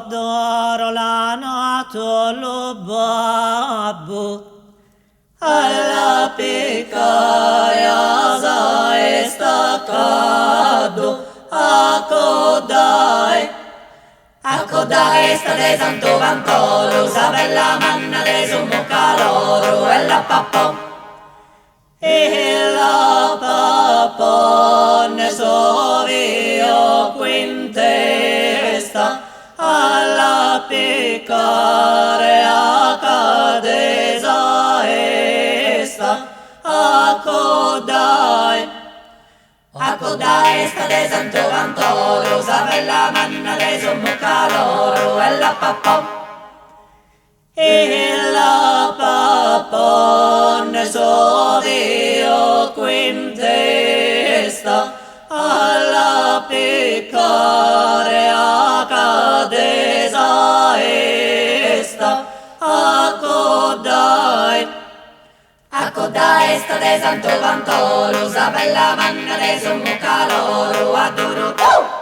Adoro la nato lo babbo alla piccaia è staccato a codai sta de santo vantoro sabella manna de sumo caloro e la pappo ne so io quintesta alla piccare a cadesa esta a codai sta de santo vantoro sabella manna de sumo caloro e la pappo ne so io quintesta alla piccare a cadesa esta a codai sta de santo vantoro sabella manna de sumo caloro adoro